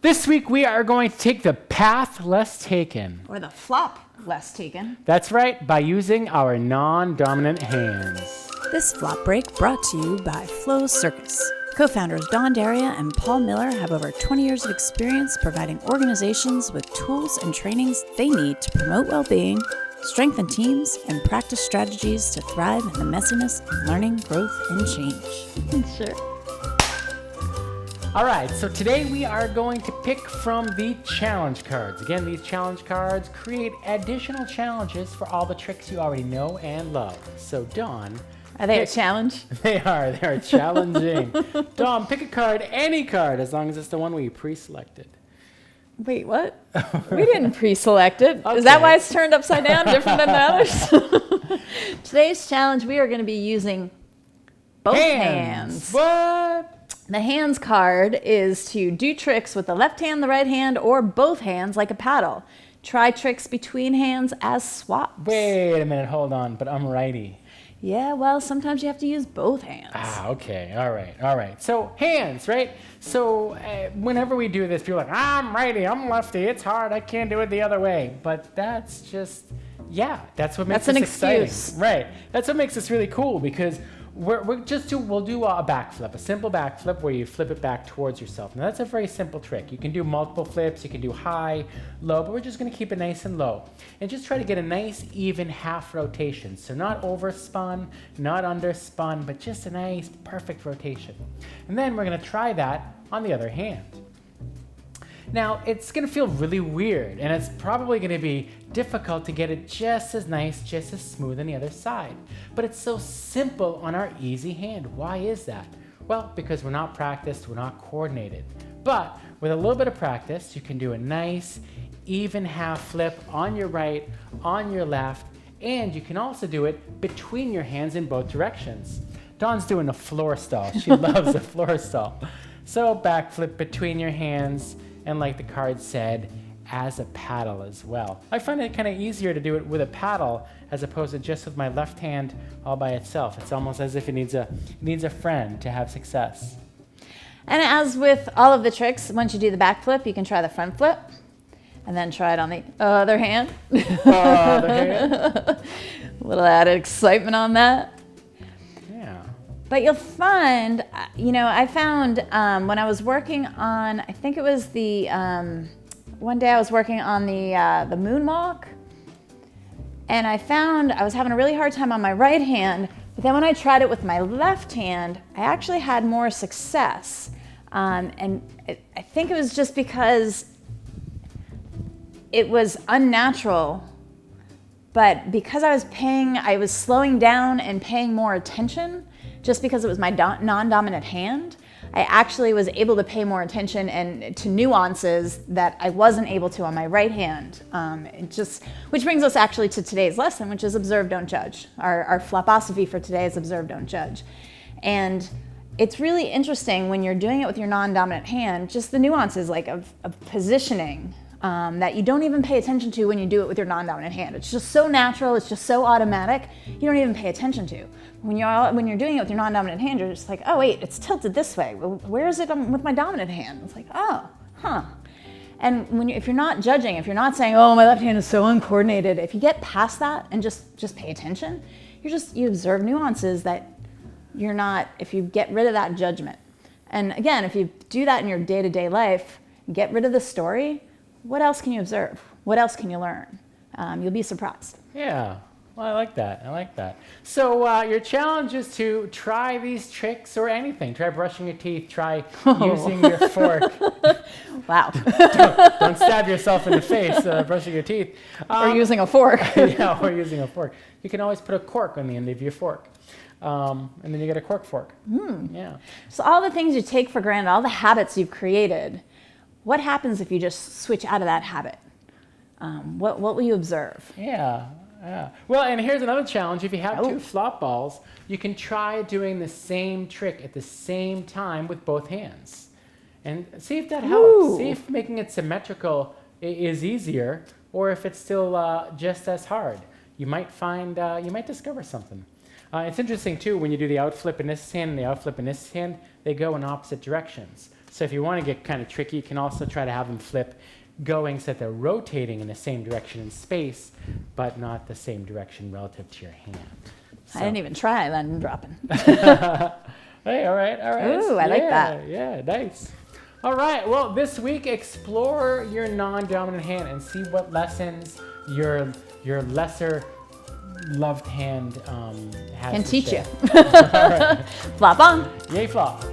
This week we are going to take the path less taken. Or the flop less taken. That's right, by using our non-dominant hands. This flop break brought to you by Flow Circus. Co-founders Don Daria and Paul Miller have over 20 years of experience providing organizations with tools and trainings they need to promote well-being, strengthen teams, and practice strategies to thrive in the messiness of learning, growth, and change. Sure. All right, so today we are going to pick from the challenge cards. Again, these challenge cards create additional challenges for all the tricks you already know and love. So, Dawn. Are they a challenge? They are challenging. Dawn, pick a card, any card, as long as it's the one we pre-selected. Wait, what? We didn't pre-select it. Okay. Is that why it's turned upside down, different than the others? Today's challenge, we are going to be using both hands. What? The hands card is to do tricks with the left hand, the right hand, or both hands like a paddle. Try tricks between hands as swaps. Wait a minute, hold on, but I'm righty. Yeah, well, sometimes you have to use both hands. Okay, all right. So hands, right? So whenever we do this, people are like, I'm righty, I'm lefty, it's hard, I can't do it the other way. But that's just, that's what makes That's an this exciting. excuse. Right, that's what makes this really cool because we'll do a backflip, a simple backflip where you flip it back towards yourself. Now that's a very simple trick. You can do multiple flips, you can do high, low, but we're just gonna keep it nice and low. And just try to get a nice even half rotation. So not overspun, not underspun, but just a nice perfect rotation. And then we're gonna try that on the other hand. Now, it's gonna feel really weird, and it's probably gonna be difficult to get it just as nice, just as smooth on the other side. But it's so simple on our easy hand. Why is that? Well, because we're not practiced, we're not coordinated. But with a little bit of practice, you can do a nice, even half flip on your right, on your left, and you can also do it between your hands in both directions. Dawn's doing a floor stall. She loves a floor stall. So back flip between your hands, and like the card said, as a paddle as well. I find it kind of easier to do it with a paddle as opposed to just with my left hand all by itself. It's almost as if it needs a friend to have success. And as with all of the tricks, once you do the back flip, you can try the front flip and then try it on the other hand. A little added excitement on that. Yeah. But you'll find, I found when I was working on, I think it was one day I was working on the moonwalk, and I found I was having a really hard time on my right hand, but then when I tried it with my left hand, I actually had more success. And I think it was just because it was unnatural, but because I was slowing down and paying more attention, just because it was my non-dominant hand, I actually was able to pay more attention and to nuances that I wasn't able to on my right hand. Which brings us actually to today's lesson, which is observe, don't judge. Our philosophy for today is observe, don't judge. And it's really interesting when you're doing it with your non-dominant hand, just the nuances of positioning that you don't even pay attention to when you do it with your non-dominant hand. It's just so natural, it's just so automatic, you don't even pay attention to. When you're doing it with your non-dominant hand, you're just like, oh wait, it's tilted this way. Well, where is it with my dominant hand? It's like, oh, huh. And if you're not judging, if you're not saying, oh, my left hand is so uncoordinated, if you get past that and just pay attention, you observe nuances that if you get rid of that judgment. And again, if you do that in your day-to-day life, get rid of the story, what else can you observe? What else can you learn? You'll be surprised. Yeah. Well, I like that. So your challenge is to try these tricks or anything. Try brushing your teeth. Try using your fork. Wow. Don't stab yourself in the face brushing your teeth. Or using a fork. Yeah, or using a fork. You can always put a cork on the end of your fork. And then you get a cork fork. Yeah. So all the things you take for granted, all the habits you've created, what happens if you just switch out of that habit? What will you observe? Yeah. Well, and here's another challenge. If you have two flop balls, you can try doing the same trick at the same time with both hands. And see if that helps. Ooh. See if making it symmetrical is easier or if it's still just as hard. You might discover something. It's interesting too, when you do the outflip in this hand and the outflip in this hand, they go in opposite directions. So if you want to get kind of tricky, you can also try to have them flip going so that they're rotating in the same direction in space, but not the same direction relative to your hand. I didn't even try, then I'm dropping. Hey, all right. Ooh, I like that. Yeah, nice. All right, well, this week, explore your non-dominant hand and see what lessons your lesser loved hand has Can to teach share. you. Flop on. Yay, flop.